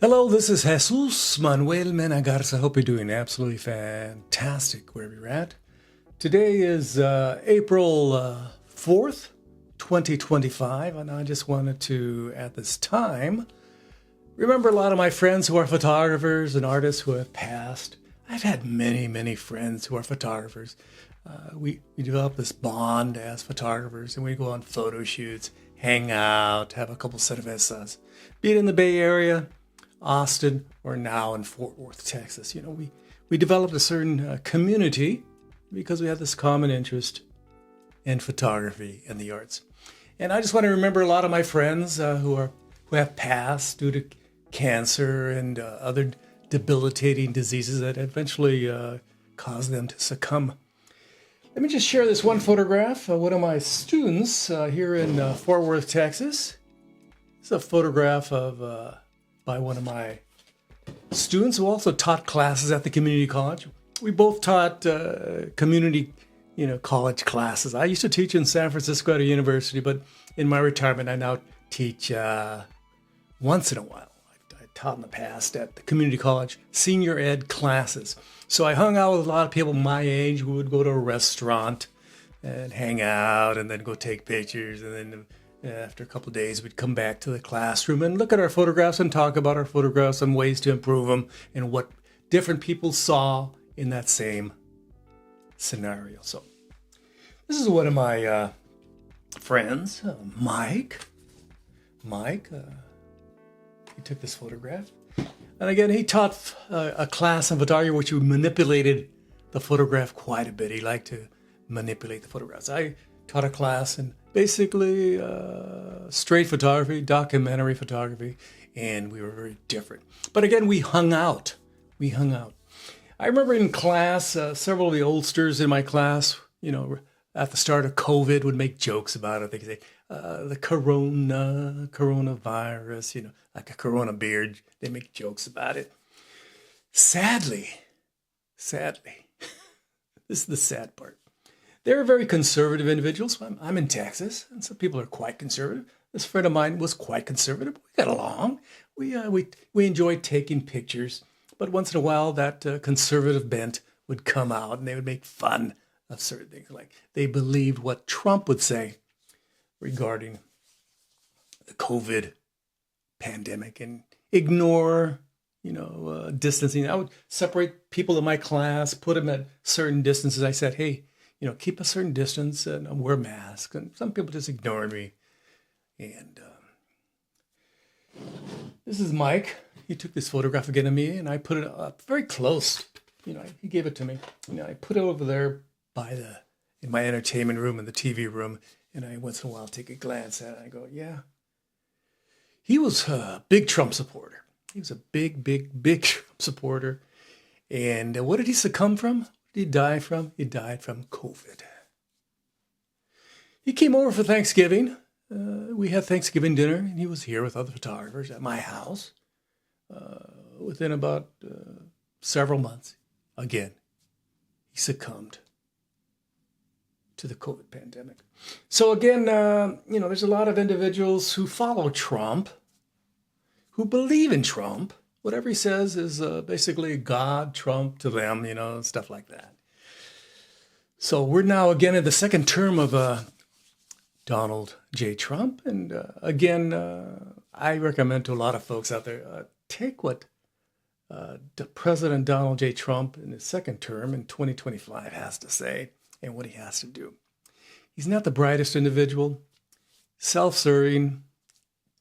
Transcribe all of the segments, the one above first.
Hello, this is Jesús Manuel Mena Garza. Hope you're doing absolutely fantastic wherever you're at. Today is April 4th, 2025, and I just wanted to, at this time, remember a lot of my friends who are photographers and artists who have passed. I've had many friends who are photographers. We developed this bond as photographers, and we go on photo shoots, hang out, have a couple set of essas. Be it in the Bay Area, Austin, or now in Fort Worth, Texas. You know, we developed a certain community because we had this common interest in photography and the arts. And I just want to remember a lot of my friends who have passed due to cancer and other debilitating diseases that eventually caused them to succumb. Let me just share this one photograph of one of my students here in Fort Worth, Texas. It's a photograph of by one of my students who also taught classes at the community college. We both taught community, college classes. I used to teach in San Francisco at a university, but in my retirement, I now teach once in a while. I taught in the past at the community college senior ed classes. So I hung out with a lot of people my age who would go to a restaurant and hang out and then go take pictures, and then after a couple of days, we'd come back to the classroom and look at our photographs and talk about our photographs and ways to improve them and what different people saw in that same scenario. So this is one of my friends, Mike. He took this photograph. And again, he taught a class in photography which we manipulated the photograph quite a bit. He liked to manipulate the photographs. I taught a class in basically straight photography, documentary photography, and we were very different. But again, we hung out. I remember in class, several of the oldsters in my class, at the start of COVID would make jokes about it. They could say, the coronavirus, like a corona beard. They make jokes about it. Sadly, this is the sad part. They're very conservative individuals. I'm in Texas, and some people are quite conservative. This friend of mine was quite conservative. We got along. We enjoyed taking pictures, but once in a while, that conservative bent would come out, and they would make fun of certain things. Like they believed what Trump would say regarding the COVID pandemic and ignore, distancing. I would separate people in my class, put them at certain distances. I said, hey, keep a certain distance and wear masks. And some people just ignored me. And this is Mike. He took this photograph again of me, and I put it up very close. He gave it to me. I put it over there in my entertainment room, in the TV room, and I once in a while take a glance at it. I go, yeah. He was a big Trump supporter. He was a big Trump supporter. And what did he succumb from? What did he die from? He died from COVID. He came over for Thanksgiving. We had Thanksgiving dinner, and he was here with other photographers at my house. Within about several months, again, he succumbed to the COVID pandemic. So again, there's a lot of individuals who follow Trump, who believe in Trump. Whatever he says is basically God, Trump to them, stuff like that. So we're now again in the second term of Donald J. Trump. And again, I recommend to a lot of folks out there, take what President Donald J. Trump in his second term in 2025 has to say and what he has to do. He's not the brightest individual, self-serving,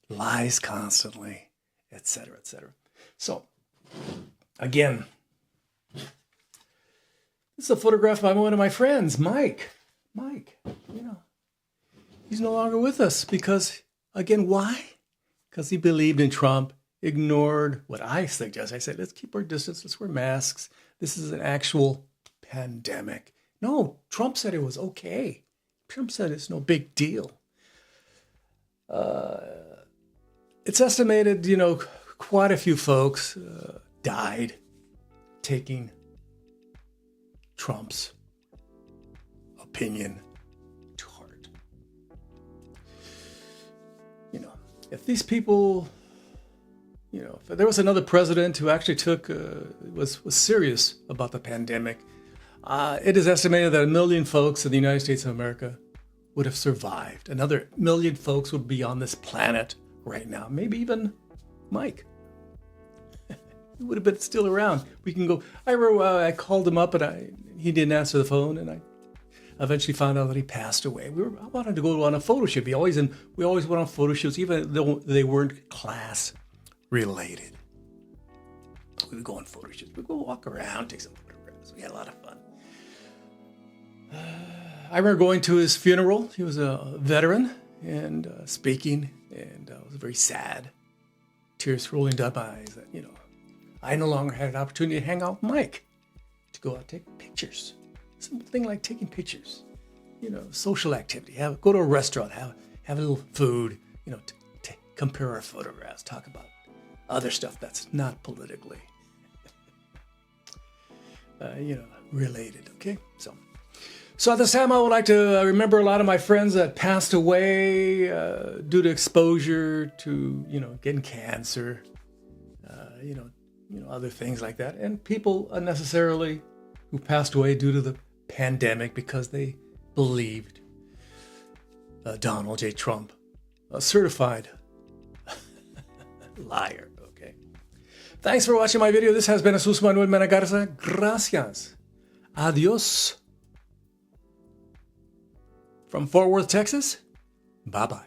lies constantly, etc., etc. So, again, this is a photograph by one of my friends, Mike. He's no longer with us because, again, why? Because he believed in Trump, ignored what I suggest. I said, let's keep our distance, let's wear masks. This is an actual pandemic. No, Trump said it was okay. Trump said it's no big deal. It's estimated, quite a few folks died taking Trump's opinion to heart. If these people, You know, if there was another president who actually was serious about the pandemic, it is estimated that 1 million folks in the United States of America would have survived. Another 1 million folks would be on this planet right now. Maybe even Mike. He would have been still around. We can go. I remember I called him up and he didn't answer the phone, and I eventually found out that he passed away. I wanted to go on a photo shoot. We always went on photo shoots, even though they weren't class related. We would go on photo shoots. We'd go walk around, take some photographs. We had a lot of fun. I remember going to his funeral. He was a veteran and speaking, and it was very sad. Tears rolling down my eyes. That, you know, I no longer had an opportunity to hang out with Mike, to go out and take pictures. Something like taking pictures. You know, social activity. Go to a restaurant, have a little food. You know, compare our photographs. Talk about other stuff that's not politically, related. Okay, so at this time, I would like to remember a lot of my friends that passed away due to exposure to, getting cancer, other things like that, and people unnecessarily who passed away due to the pandemic because they believed Donald J. Trump, a certified liar. Okay. Thanks for watching my video. This has been Jesús Manuel Mena Garza. Gracias. Adios. From Fort Worth, Texas. Bye-bye.